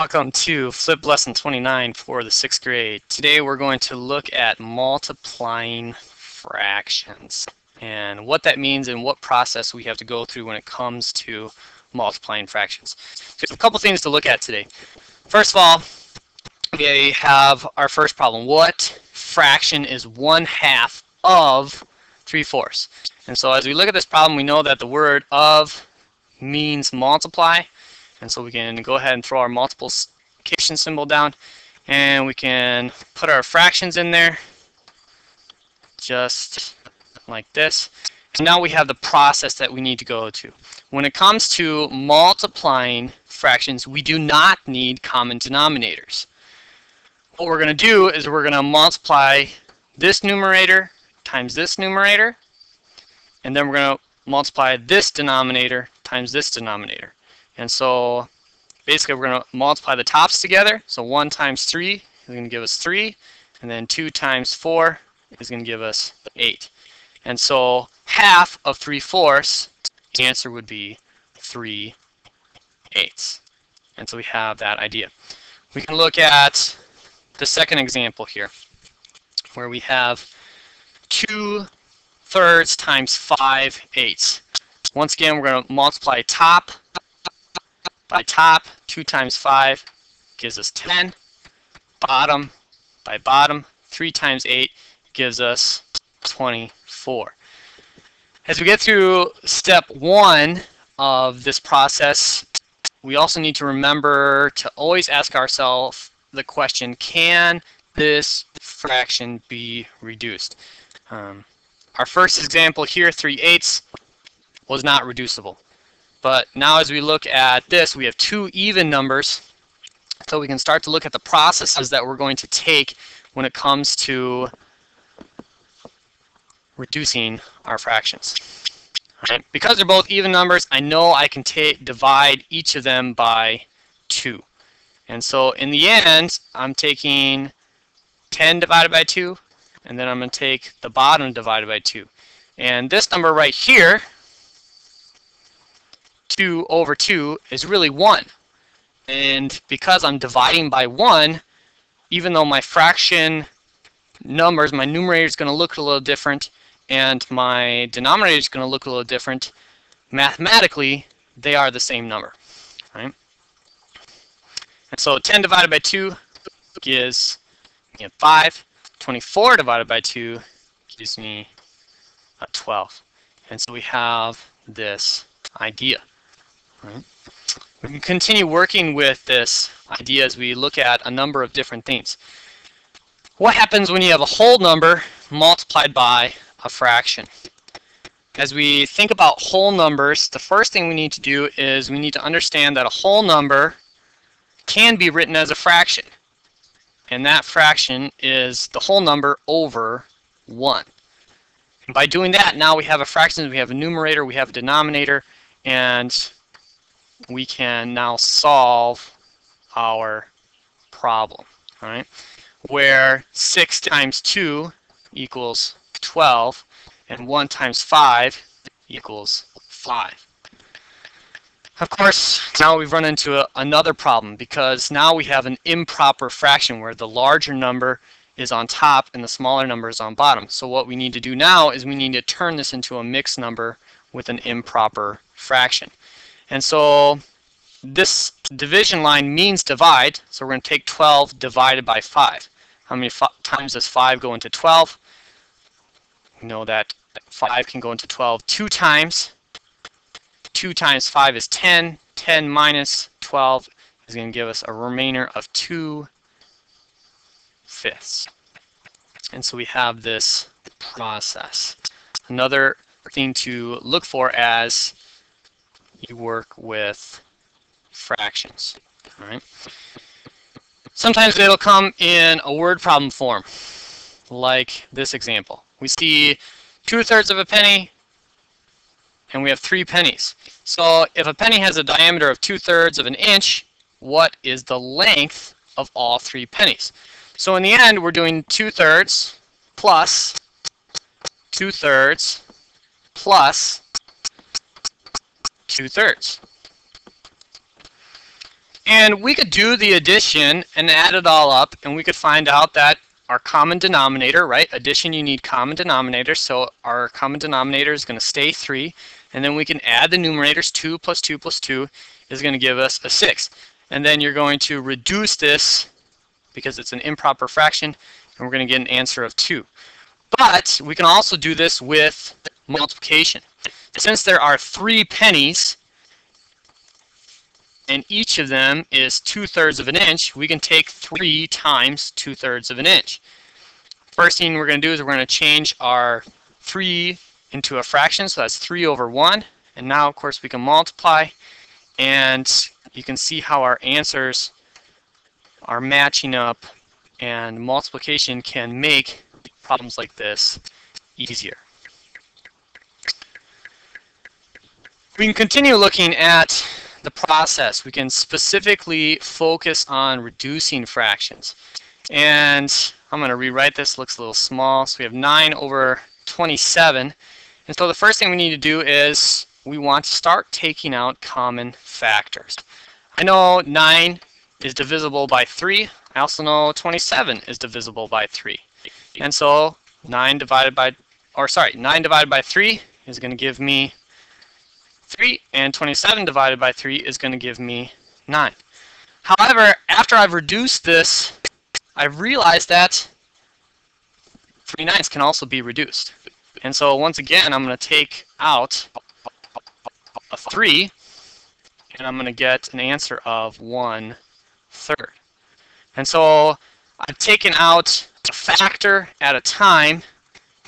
Welcome to Flip Lesson 29 for the 6th grade. Today we're going to look at multiplying fractions and what that means and what process we have to go through when it comes to multiplying fractions. So there's a couple things to look at today. First of all, we have our first problem. What fraction is 1/2 of 3/4? And so as we look at this problem, we know that the word of means multiply. And so we can go ahead and throw our multiplication symbol down, and we can put our fractions in there, just like this. And now we have the process that we need to go to. When it comes to multiplying fractions, we do not need common denominators. What we're going to do is we're going to multiply this numerator times this numerator, and then we're going to multiply this denominator times this denominator. And so basically we're going to multiply the tops together. So 1 times 3 is going to give us 3. And then 2 times 4 is going to give us 8. And so half of 3/4, the answer would be 3/8. And so we have that idea. We can look at the second example here, where we have 2/3 times 5/8. Once again, we're going to multiply top by top. 2 times 5 gives us 10. Bottom by bottom. 3 times 8 gives us 24. As we get through step 1 of this process, we also need to remember to always ask ourselves the question, can this fraction be reduced? Our first example here, 3/8, was not reducible. But now as we look at this, we have 2 even numbers, so we can start to look at the processes that we're going to take when it comes to reducing our fractions. Right? Because they're both even numbers, I know I can divide each of them by 2. And so in the end, I'm taking 10 divided by 2, and then I'm going to take the bottom divided by 2. And this number right here, 2 over 2, is really 1. And because I'm dividing by 1, even though my fraction numbers, my numerator is going to look a little different and my denominator is going to look a little different, mathematically they are the same number. Right? And so 10 divided by 2 gives me 5. 24 divided by 2 gives me 12. And so we have this idea. Right. We can continue working with this idea as we look at a number of different things. What happens when you have a whole number multiplied by a fraction? As we think about whole numbers, the first thing we need to do is we need to understand that a whole number can be written as a fraction. And that fraction is the whole number over 1. And by doing that, now we have a fraction, we have a numerator, we have a denominator, and we can now solve our problem, all right? Where 6 times 2 equals 12, and 1 times 5 equals 5. Of course, now we've run into another problem, because now we have an improper fraction where the larger number is on top and the smaller number is on bottom. So what we need to do now is we need to turn this into a mixed number with an improper fraction. And so this division line means divide, so we're going to take 12 divided by 5. How many times does 5 go into 12? We know that 5 can go into 12 2 times. 2 times 5 is 10. 10 minus 12 is going to give us a remainder of 2/5. And so we have this process. Another thing to look for as you work with fractions. All right. Sometimes it'll come in a word problem form, like this example. We see 2/3 of a penny, and we have 3 pennies. So if a penny has a diameter of 2/3 of an inch, what is the length of all 3 pennies? So in the end, we're doing 2/3 plus 2/3 plus 2/3. And we could do the addition and add it all up, and we could find out that our common denominator, right? Addition, you need common denominator, so our common denominator is going to stay 3, and then we can add the numerators. 2 plus 2 plus 2 is going to give us a 6. And then you're going to reduce this because it's an improper fraction, and we're going to get an answer of 2. But we can also do this with multiplication. Since there are 3 pennies, and each of them is 2/3 of an inch, we can take 3 times 2/3 of an inch. First thing we're going to do is we're going to change our 3 into a fraction, so that's 3 over 1. And now, of course, we can multiply, and you can see how our answers are matching up, and multiplication can make problems like this easier. We can continue looking at the process. We can specifically focus on reducing fractions. And I'm going to rewrite this. It looks a little small. So we have 9 over 27. And so the first thing we need to do is we want to start taking out common factors. I know 9 is divisible by 3. I also know 27 is divisible by 3. And so 9 divided by 3 is going to give me 3, and 27 divided by 3 is going to give me 9. However, after I've reduced this, I've realized that 3 9s can also be reduced. And so once again, I'm going to take out a 3, and I'm going to get an answer of 1/3. And so I've taken out a factor at a time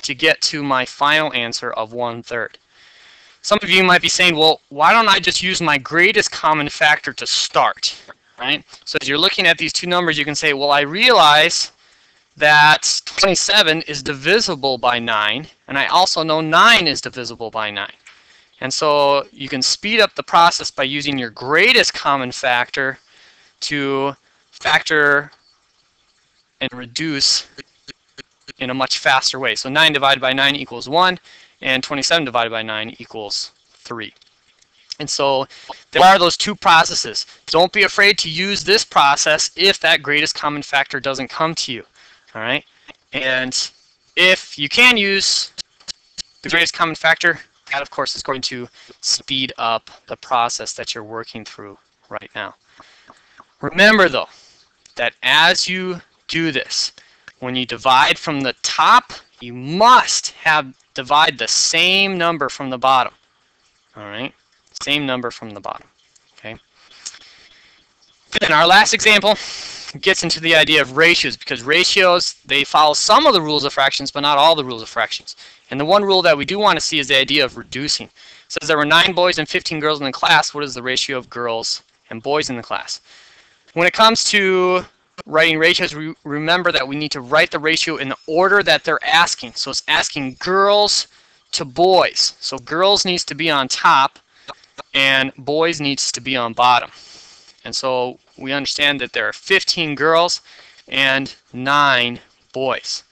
to get to my final answer of 1/3. Some of you might be saying, well, why don't I just use my greatest common factor to start, right? So as you're looking at these two numbers, you can say, well, I realize that 27 is divisible by 9, and I also know 9 is divisible by 9. And so you can speed up the process by using your greatest common factor to factor and reduce in a much faster way. So 9 divided by 9 equals 1, and 27 divided by 9 equals 3. And so there are those two processes. Don't be afraid to use this process if that greatest common factor doesn't come to you. All right? And if you can use the greatest common factor, that of course is going to speed up the process that you're working through right now. Remember though, that as you do this, when you divide from the top, you must divide the same number from the bottom. All right? Same number from the bottom. Okay? Then our last example gets into the idea of ratios, because ratios, they follow some of the rules of fractions, but not all the rules of fractions. And the one rule that we do want to see is the idea of reducing. It says there were 9 boys and 15 girls in the class. What is the ratio of girls and boys in the class? When it comes to writing ratios, remember that we need to write the ratio in the order that they're asking. So it's asking girls to boys. So girls needs to be on top, and boys needs to be on bottom. And so we understand that there are 15 girls and 9 boys.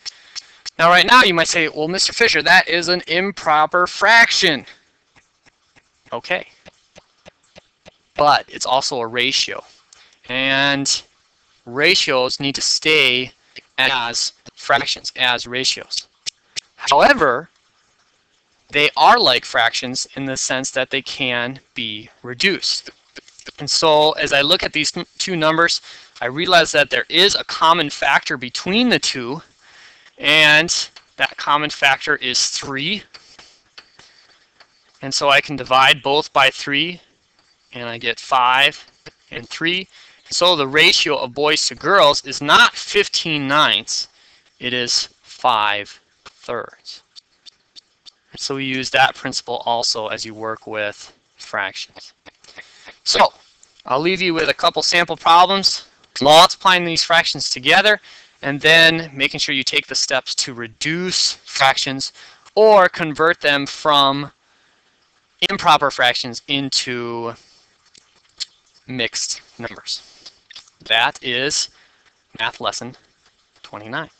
Now right now you might say, well, Mr. Fisher, that is an improper fraction. Okay. But it's also a ratio. And ratios need to stay as fractions, as ratios. However, they are like fractions in the sense that they can be reduced. And so as I look at these two numbers, I realize that there is a common factor between the two, and that common factor is 3. And so I can divide both by 3, and I get 5 and 3. So the ratio of boys to girls is not 15/9, it is 5/3. So we use that principle also as you work with fractions. So I'll leave you with a couple sample problems, multiplying these fractions together, and then making sure you take the steps to reduce fractions or convert them from improper fractions into mixed numbers. That is math lesson 29.